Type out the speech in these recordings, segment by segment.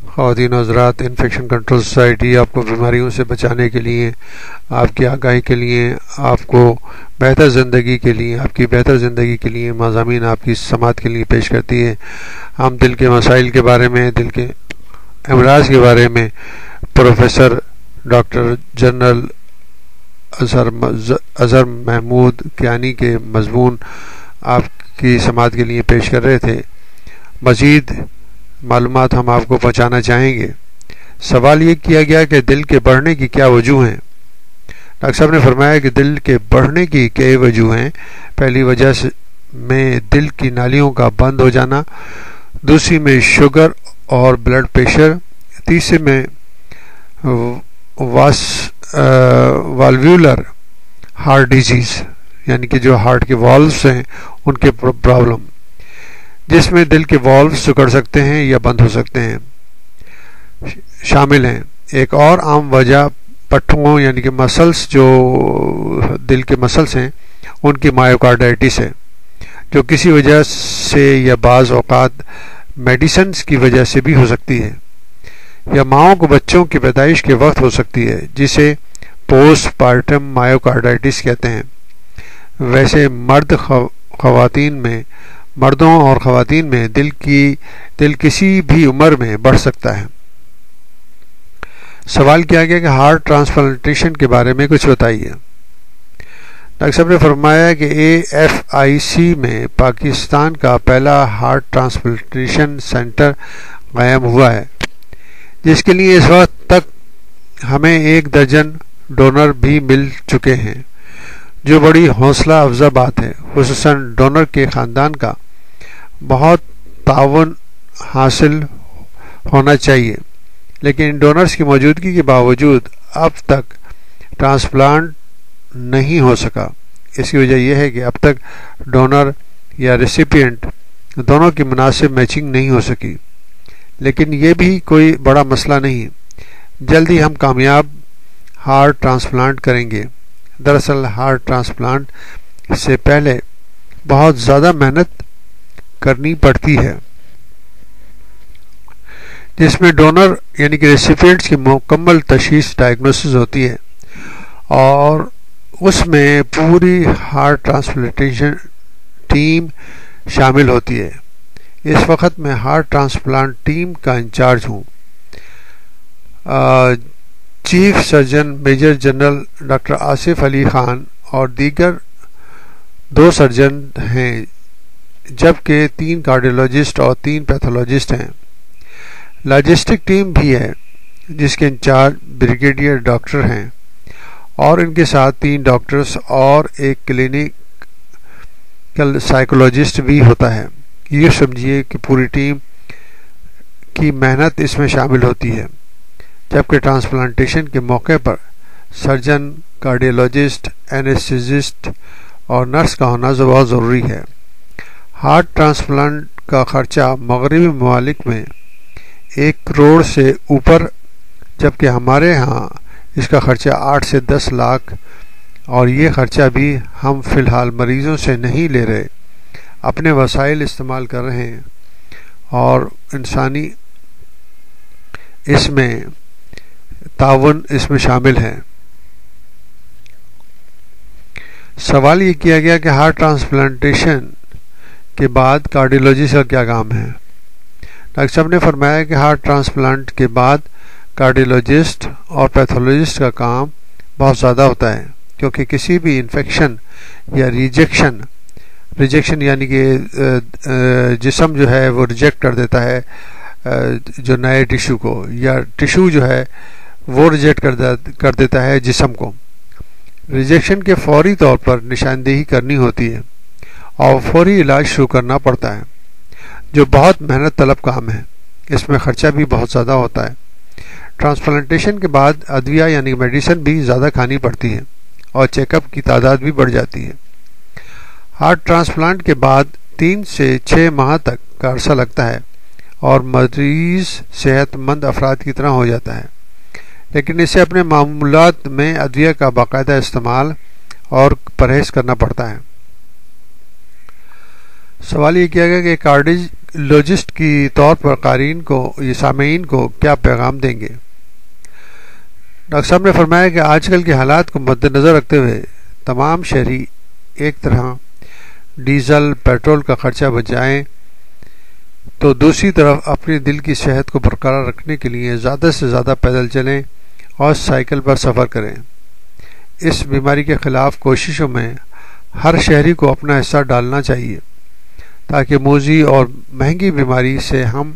خواتین و حضرات، انفیکشن کنٹرول سوسائٹی آپ کو بیماریوں سے بچانے کے لیے، آپ کی آگاہی کے لیے، آپ کو بہتر زندگی کے لیے، آپ کی بہتر زندگی کے لیے مضامین آپ کی سماعت کے لیے پیش کرتی ہے۔ ہم دل کے مسائل کے بارے میں، دل کے امراض کے بارے میں professor doctor general Azhar Mahmood Kayani کے مضمون آپ کی سماعت کے لیے پیش کر رہے تھے۔ مزید معلومات ہم آپ کو پہنچانا چاہیں گے۔ سوال یہ کیا گیا کہ دل کے بڑھنے کی کیا وجوہ ہیں۔ ڈاکٹر صاحب نے فرمایا کہ دل کے بڑھنے کی کئی وجوہ ہیں۔ پہلی وجہ میں دل کی نالیوں کا بند ہو جانا، دوسری میں شوگر اور بلڈ پریشر، تیسرے میں والویولر ہارٹ ڈیزیز، یعنی کہ جو ہارٹ کے والوز ہیں ان کے پرابلم، جس میں دل کے والوز سکڑ سکتے ہیں یا بند ہو سکتے ہیں، شامل ہیں۔ ایک اور عام وجہ پٹھوں یعنی کہ مسلس، جو دل کے مسلس ہیں ان کی مایوکارڈائٹس ہے، جو کسی وجہ سے یا بعض اوقات میڈیسنز کی وجہ سے بھی ہو سکتی ہے، یا ماؤں کو بچوں کی پیدائش کے وقت ہو سکتی ہے، جسے پوسٹ پارٹم مایوکارڈائٹس کہتے ہیں۔ ویسے مردوں اور خواتین میں دل کسی بھی عمر میں بڑھ سکتا ہے۔ سوال کیا گیا کہ ہارٹ ٹرانسپلانٹیشن کے بارے میں کچھ بتائیے۔ ڈاکٹر صاحب نے فرمایا کہ AFIC میں پاکستان کا پہلا ہارٹ ٹرانسپلانٹیشن سینٹر قائم ہوا ہے، جس کے لیے اس وقت تک ہمیں 1 درجن ڈونر بھی مل چکے ہیں، جو بڑی حوصلہ افزا بات ہے۔ خصوصاً ڈونر کے خاندان کا بہت تعاون حاصل ہونا چاہیے، لیکن ان ڈونرز کی موجودگی کے باوجود اب تک ٹرانسپلانٹ نہیں ہو سکا۔ اس کی وجہ یہ ہے کہ اب تک ڈونر یا ریسیپینٹ دونوں کی مناسب میچنگ نہیں ہو سکی، لیکن یہ بھی کوئی بڑا مسئلہ نہیں، جلد ہی ہم کامیاب ہارٹ ٹرانسپلانٹ کریں گے۔ دراصل ہارٹ ٹرانسپلانٹ سے پہلے بہت زیادہ محنت کرنی پڑتی ہے، جس میں ڈونر یعنی کہ ریسیپینٹس کی مکمل تشخیص ڈائگنوسس ہوتی ہے، اور اس میں پوری ہارٹ ٹرانسپلانٹیشن ٹیم شامل ہوتی ہے۔ اس وقت میں ہارٹ ٹرانسپلانٹ ٹیم کا انچارج ہوں۔ Chief surgeon major general doctor Asif Ali Khan اور دیگر 2 سرجن ہیں، جبکہ 3 کارڈیولوجسٹ اور 3 پیتھولوجسٹ ہیں۔ لاجسٹک ٹیم بھی ہے، جس کے انچارج بریگیڈیئر ڈاکٹر ہیں، اور ان کے ساتھ 3 ڈاکٹرز اور ایک کلینیکل سائیکولوجسٹ بھی ہوتا ہے۔ یہ سمجھیے کہ پوری ٹیم کی محنت اس میں شامل ہوتی ہے، جبکہ ٹرانسپلانٹیشن کے موقع پر سرجن، کارڈیولوجسٹ، اینستھیزسٹ اور نرس کا ہونا بہت ضروری ہے۔ ہارٹ ٹرانسپلانٹ کا خرچہ مغربی ممالک میں 1 کروڑ سے اوپر، جبکہ ہمارے ہاں اس کا خرچہ 8 سے 10 لاکھ، اور یہ خرچہ بھی ہم فی الحال مریضوں سے نہیں لے رہے، اپنے وسائل استعمال کر رہے ہیں، اور انسانی اس میں تعاون اس میں شامل ہے۔ سوال یہ کیا گیا کہ ہارٹ ٹرانسپلانٹیشن کے بعد کارڈیولوجسٹ کا کیا کام ہے۔ ڈاکٹر صاحب نے فرمایا کہ ہارٹ ٹرانسپلانٹ کے بعد کارڈیولوجسٹ اور پیتھولوجسٹ کا کام بہت زیادہ ہوتا ہے، کیونکہ کسی بھی انفیکشن یا ریجیکشن یعنی کہ جسم جو ہے وہ ریجیکٹ کر دیتا ہے جو نئے ٹیشو کو، یا ٹیشو جو ہے وہ ریجیکٹ کر دیتا ہے جسم کو۔ ریجیکشن کے فوری طور پر نشاندہی کرنی ہوتی ہے اور فوری علاج شروع کرنا پڑتا ہے، جو بہت محنت طلب کام ہے۔ اس میں خرچہ بھی بہت زیادہ ہوتا ہے۔ ٹرانسپلانٹیشن کے بعد ادویہ یعنی میڈیسن بھی زیادہ کھانی پڑتی ہے، اور چیک اپ کی تعداد بھی بڑھ جاتی ہے۔ ہارٹ ٹرانسپلانٹ کے بعد 3 سے 6 ماہ تک کا عرصہ لگتا ہے، اور مریض صحت مند افراد کی طرح ہو جاتا ہے، لیکن اسے اپنے معمولات میں ادویہ کا باقاعدہ استعمال اور پرہیز کرنا پڑتا ہے۔ سوال یہ کیا گیا کہ کارڈیولوجسٹ کی طور پر قارئین کو یہ سامعین کو کیا پیغام دیں گے؟ ڈاکٹر صاحب نے فرمایا کہ آج کل کے حالات کو مد نظر رکھتے ہوئے تمام شہری ایک طرح ڈیزل پیٹرول کا خرچہ بچائیں تو دوسری طرف اپنے دل کی صحت کو برقرار رکھنے کے لیے زیادہ سے زیادہ پیدل چلیں اور سائیکل پر سفر کریں۔ اس بیماری کے خلاف کوششوں میں ہر شہری کو اپنا حصہ ڈالنا چاہیے تاکہ موذی اور مہنگی بیماری سے ہم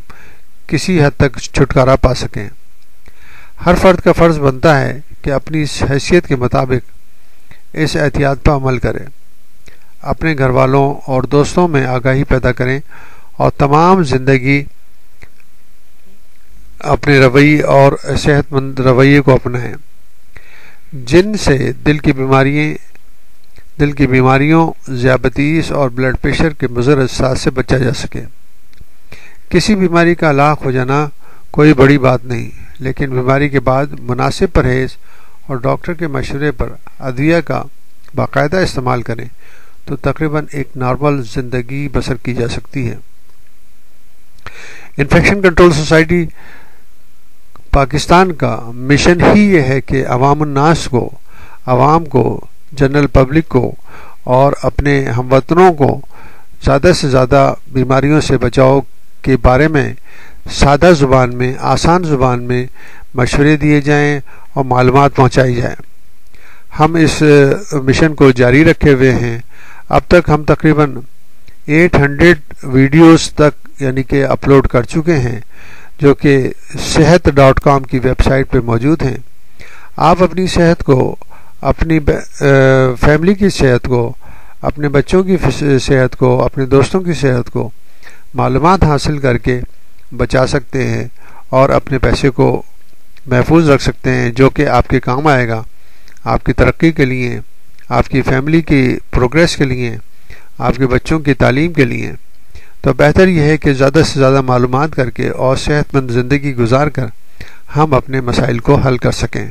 کسی حد تک چھٹکارا پا سکیں۔ ہر فرد کا فرض بنتا ہے کہ اپنی حیثیت کے مطابق اس احتیاط پر عمل کرے، اپنے گھر والوں اور دوستوں میں آگاہی پیدا کریں اور تمام زندگی اپنے رویے اور صحت مند رویے کو اپنائیں جن سے دل کی بیماریوں ذیابیطس اور بلڈ پریشر کے مضر اثرات سے بچا جا سکے۔ کسی بیماری کا ہلاک ہو جانا کوئی بڑی بات نہیں، لیکن بیماری کے بعد مناسب پرہیز اور ڈاکٹر کے مشورے پر ادویہ کا باقاعدہ استعمال کریں تو تقریباً ایک نارمل زندگی بسر کی جا سکتی ہے۔ انفیکشن کنٹرول سوسائٹی پاکستان کا مشن ہی یہ ہے کہ عوام کو جنرل پبلک کو اور اپنے ہم وطنوں کو زیادہ سے زیادہ بیماریوں سے بچاؤ کے بارے میں سادہ زبان میں آسان زبان میں مشورے دیے جائیں اور معلومات پہنچائی جائیں۔ ہم اس مشن کو جاری رکھے ہوئے ہیں۔ اب تک ہم تقریباً 800 ویڈیوز تک یعنی کہ اپلوڈ کر چکے ہیں جو کہ صحت.com کی ویب سائٹ پہ موجود ہیں۔ آپ اپنی صحت کو، اپنی فیملی کی صحت کو، اپنے بچوں کی صحت کو، اپنے دوستوں کی صحت کو معلومات حاصل کر کے بچا سکتے ہیں اور اپنے پیسے کو محفوظ رکھ سکتے ہیں جو کہ آپ کے کام آئے گا، آپ کی ترقی کے لیے، آپ کی فیملی کی پروگریس کے لیے، آپ کے بچوں کی تعلیم کے لیے۔ تو بہتر یہ ہے کہ زیادہ سے زیادہ معلومات کر کے اور صحت مند زندگی گزار کر ہم اپنے مسائل کو حل کر سکیں۔